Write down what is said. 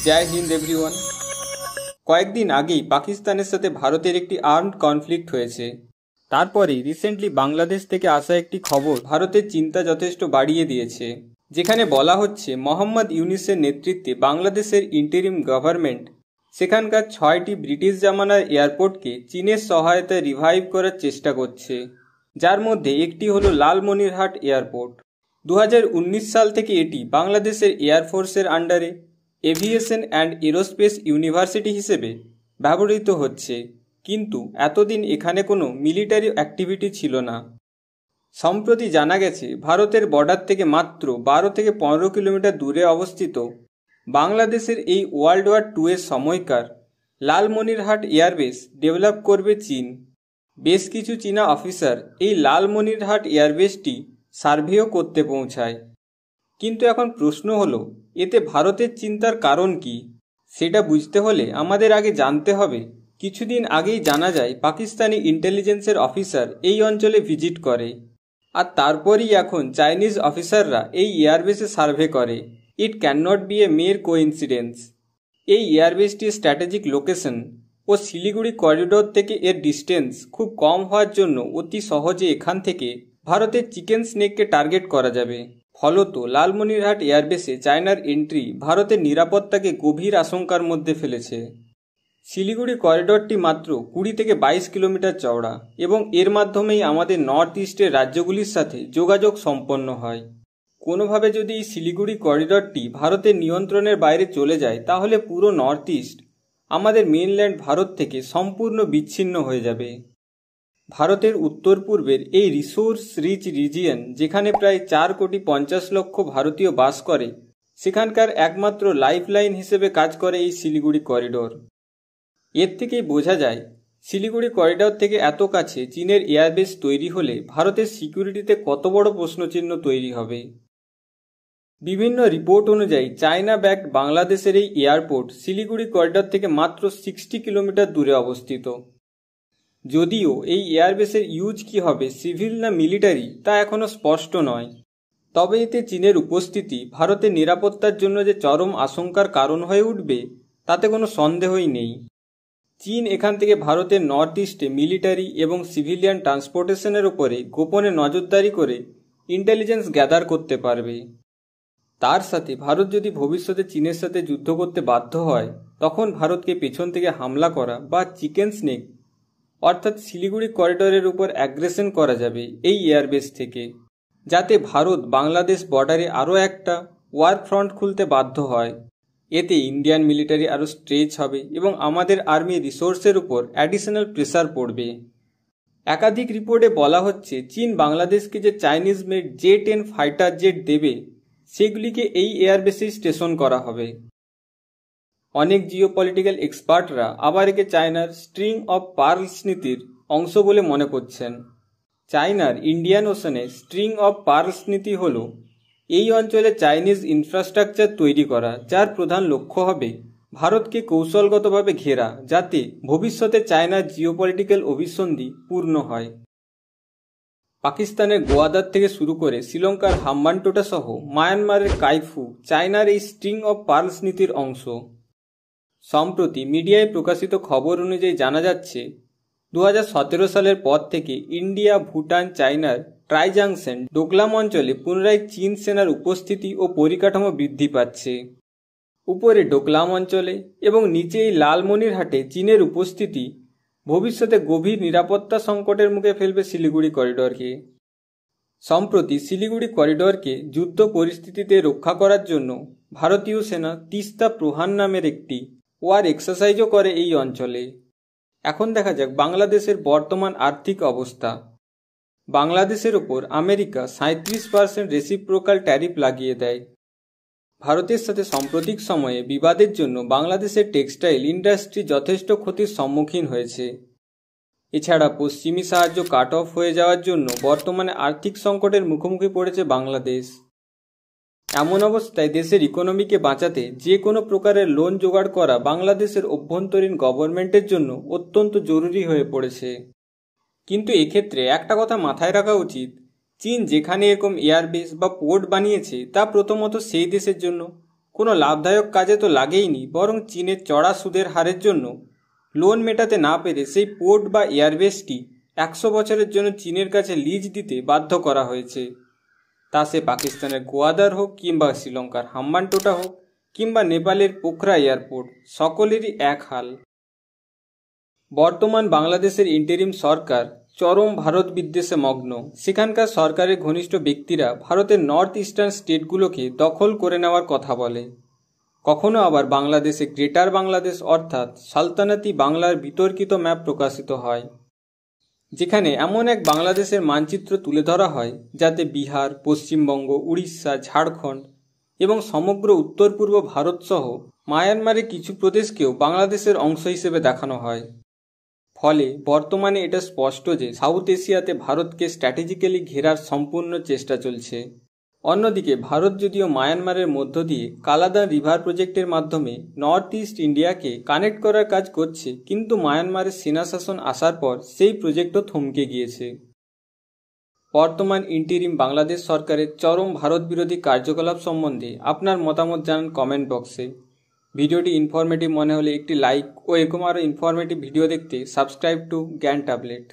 জয় Hind everyone. কয়েকদিন আগেই পাকিস্তানের সাথে ভারতের একটি আর্মড কনফ্লিক্ট হয়েছে। তারপরেই রিসেন্টলি বাংলাদেশ থেকে আসা একটি খবর ভারতের চিন্তা যথেষ্ট বাড়িয়ে দিয়েছে, যেখানে বলা হচ্ছে মোহাম্মদ ইউনূসের নেতৃত্বে বাংলাদেশের ইন্টারিম গভর্নমেন্ট সেখানকার 6টি ব্রিটিশ জামানার এয়ারপোর্টকে চীনের সহায়তায় রিভাইভ করার চেষ্টা করছে, যার মধ্যে একটি হলো লালমনিরহাট এয়ারপোর্ট। 2019 সাল থেকে এটি বাংলাদেশের এয়ারফোর্সের আন্ডারে এভিয়েশন অ্যান্ড এরোস্পেস ইউনিভার্সিটি হিসেবে ব্যবহৃত হচ্ছে, কিন্তু এতদিন এখানে কোনো মিলিটারি অ্যাক্টিভিটি ছিল না। সম্প্রতি জানা গেছে ভারতের বর্ডার থেকে মাত্র 12 থেকে 15 কিলোমিটার দূরে অবস্থিত বাংলাদেশের এই ওয়ার্ল্ড ওয়ার 2 এর সময়কার লালমনিরহাট এয়ারবেস ডেভেলপ করবে চীন। বেশ কিছু চীনা অফিসার এই লালমনিরহাট এয়ারবেসটি সার্ভেও করতে পৌঁছায়। কিন্তু এখন প্রশ্ন হলো, এতে ভারতের চিন্তার কারণ কি? সেটা বুঝতে হলে আমাদের আগে জানতে হবে, কিছুদিন আগেই জানা যায় পাকিস্তানি ইন্টেলিজেন্সের অফিসার এই অঞ্চলে ভিজিট করে, আর তারপরই এখন চাইনিজ অফিসাররা এই এয়ারবেসে সার্ভে করে। It cannot be a mere coincidence. এই এয়ারবেসটির স্ট্র্যাটেজিক লোকেশন ও শিলিগুড়ি করিডোর থেকে এর ডিস্টেন্স খুব কম হওয়ার জন্য অতি সহজে এখান থেকে ভারতের চিকেন স্নেককে টার্গেট করা যাবে। ফলত লালমনিরহাট এয়ারবেসে চায়নার এন্ট্রি ভারতের নিরাপত্তাকে গভীর আশঙ্কার মধ্যে ফেলেছে। শিলিগুড়ি করিডোরটি মাত্র 20 থেকে 22 কিলোমিটার চওড়া এবং এর মাধ্যমেই আমাদের নর্থ ইস্টের রাজ্যগুলির সাথে যোগাযোগ সম্পন্ন হয়। কোনোভাবে যদি এই শিলিগুড়ি করিডোরটি ভারতের নিয়ন্ত্রণের বাইরে চলে যায়, তাহলে পুরো নর্থ ইস্ট আমাদের মেইনল্যান্ড ভারত থেকে সম্পূর্ণ বিচ্ছিন্ন হয়ে যাবে। ভারতের উত্তর পূর্বের এই রিসোর্স রিচ রিজিয়ন, যেখানে প্রায় 4,50,00,000 ভারতীয় বাস করে, সেখানকার একমাত্র লাইফলাইন হিসেবে কাজ করে এই শিলিগুড়ি করিডোর। এর থেকেই বোঝা যায় শিলিগুড়ি করিডোর থেকে এত কাছে চীনের এয়ারবেস তৈরি হলে ভারতের সিকিউরিটিতে কত বড় প্রশ্নচিহ্ন তৈরি হবে। বিভিন্ন রিপোর্ট অনুযায়ী চায়না ব্যাকড বাংলাদেশের এই এয়ারপোর্ট শিলিগুড়ি করিডোর থেকে মাত্র 60 কিলোমিটার দূরে অবস্থিত। যদিও এই এয়ারবেসের ইউজ কি হবে, সিভিল না মিলিটারি, তা এখনও স্পষ্ট নয়। তবে এতে চীনের উপস্থিতি ভারতের নিরাপত্তার জন্য যে চরম আশঙ্কার কারণ হয়ে উঠবে, তাতে কোনো সন্দেহই নেই। চীন এখান থেকে ভারতের নর্থ ইস্টে মিলিটারি এবং সিভিলিয়ান ট্রান্সপোর্টেশনের উপরে গোপনে নজরদারি করে ইন্টেলিজেন্স গ্যাদার করতে পারবে। তার সাথে ভারত যদি ভবিষ্যতে চীনের সাথে যুদ্ধ করতে বাধ্য হয়, তখন ভারতকে পেছন থেকে হামলা করা বা চিকেন স্নেক অর্থাৎ শিলিগুড়ি করিডোরের উপর অ্যাগ্রেশন করা যাবে এই এয়ারবেস থেকে, যাতে ভারত বাংলাদেশ বর্ডারে আরও একটা ওয়ার ফ্রন্ট খুলতে বাধ্য হয়। এতে ইন্ডিয়ান মিলিটারি আরও স্ট্রেচ হবে এবং আমাদের আর্মি রিসোর্সের উপর অ্যাডিশনাল প্রেসার পড়বে। একাধিক রিপোর্টে বলা হচ্ছে চীন বাংলাদেশকে যে Chinese made J-10 fighter jet দেবে, সেগুলিকে এই এয়ারবেসেই স্টেশন করা হবে। অনেক জিওপলিটিক্যাল এক্সপার্টরা আবার একে চায়নার স্ট্রিং অফ পার্লস নীতির অংশ বলে মনে করছেন। চায়নার Indian Oshane string of pearls নীতি হল এই অঞ্চলে চাইনিজ ইনফ্রাস্ট্রাকচার তৈরি করা, যার প্রধান লক্ষ্য হবে ভারতকে কৌশলগতভাবে ঘেরা, যাতে ভবিষ্যতে চায়নার জিওপলিটিক্যাল অভিসন্ধি পূর্ণ হয়। পাকিস্তানের গোয়াদার থেকে শুরু করে শ্রীলঙ্কার হাম্বানটোটা সহ মায়ানমারের কাইফু চায়নার এই স্ট্রিং অফ পার্লস নীতির অংশ। সম্প্রতি মিডিয়ায় প্রকাশিত খবর অনুযায়ী জানা যাচ্ছে 2017 সালের পর থেকে ইন্ডিয়া, ভুটান, চায়নার ট্রাইজাংশন ডোকলাম অঞ্চলে পুনরায় চীন সেনার উপস্থিতি ও পরিকাঠামো বৃদ্ধি পাচ্ছে। উপরে ডোকলাম অঞ্চলে এবং নিচে এই লালমনিরহাটে চীনের উপস্থিতি ভবিষ্যতে গভীর নিরাপত্তা সংকটের মুখে ফেলবে শিলিগুড়ি করিডোরকে। সম্প্রতি শিলিগুড়ি করিডোরকে যুদ্ধ পরিস্থিতিতে রক্ষা করার জন্য ভারতীয় সেনা তিস্তা প্রহার নামের একটি ওয়ার এক্সারসাইজও করে এই অঞ্চলে। এখন দেখা যাক বাংলাদেশের বর্তমান আর্থিক অবস্থা। বাংলাদেশের ওপর আমেরিকা 37% রেসিপ্রোকাল ট্যারিফ লাগিয়ে দেয়। ভারতের সাথে সাম্প্রতিক সময়ে বিবাদের জন্য বাংলাদেশের টেক্সটাইল ইন্ডাস্ট্রি যথেষ্ট ক্ষতির সম্মুখীন হয়েছে। এছাড়া পশ্চিমী সাহায্য কাট অফ হয়ে যাওয়ার জন্য বর্তমানে আর্থিক সংকটের মুখোমুখি পড়েছে বাংলাদেশ। এমন অবস্থায় দেশের ইকোনমিকে বাঁচাতে যে কোনো প্রকারের লোন জোগাড় করা বাংলাদেশের অভ্যন্তরীণ গভর্নমেন্টের জন্য অত্যন্ত জরুরি হয়ে পড়েছে। কিন্তু এক্ষেত্রে একটা কথা মাথায় রাখা উচিত, চীন যেখানে এরকম এয়ারবেস বা পোর্ট বানিয়েছে তা প্রথমত সেই দেশের জন্য কোনো লাভদায়ক কাজে তো লাগেইনি, বরং চীনের চড়া সুদের হারের জন্য লোন মেটাতে না পেরে সেই পোর্ট বা এয়ারবেসটি 100 বছরের জন্য চীনের কাছে লিজ দিতে বাধ্য করা হয়েছে। তা সে পাকিস্তানের গোয়াদার হোক, কিংবা শ্রীলঙ্কার হাম্বানটোটা হোক, কিংবা নেপালের পোখরা এয়ারপোর্ট, সকলেরই এক হাল। বর্তমান বাংলাদেশের ইন্টারিম সরকার চরম ভারত বিদ্বেষে মগ্ন। সেখানকার সরকারের ঘনিষ্ঠ ব্যক্তিরা ভারতের নর্থ ইস্টার্ন স্টেটগুলোকে দখল করে নেওয়ার কথা বলে। কখনো আবার বাংলাদেশে গ্রেটার বাংলাদেশ অর্থাৎ সালতানাতি বাংলার বিতর্কিত ম্যাপ প্রকাশিত হয়, যেখানে এমন এক বাংলাদেশের মানচিত্র তুলে ধরা হয় যাতে বিহার, পশ্চিমবঙ্গ, উড়িষ্যা, ঝাড়খণ্ড এবং সমগ্র উত্তর পূর্ব ভারতসহ মায়ানমারের কিছু প্রদেশকেও বাংলাদেশের অংশ হিসেবে দেখানো হয়। ফলে বর্তমানে এটা স্পষ্ট যে সাউথ এশিয়াতে ভারতকে স্ট্র্যাটেজিক্যালি ঘেরার সম্পূর্ণ চেষ্টা চলছে। অন্যদিকে ভারত যদিও মায়ানমারের মধ্য দিয়ে কালাদান রিভার প্রজেক্টের মাধ্যমে নর্থ ইস্ট ইন্ডিয়াকে কানেক্ট করার কাজ করছে, কিন্তু মায়ানমারের সেনা শাসন আসার পর সেই প্রজেক্টও থমকে গিয়েছে। বর্তমান ইন্টিরিম বাংলাদেশ সরকারের চরম ভারত বিরোধী কার্যকলাপ সম্বন্ধে আপনার মতামত জানান কমেন্ট বক্সে। ভিডিওটি ইনফরমেটিভ মনে হলে একটি লাইক ও এরকম আরও ইনফরমেটিভ ভিডিও দেখতে সাবস্ক্রাইব টু জ্ঞান ট্যাবলেট।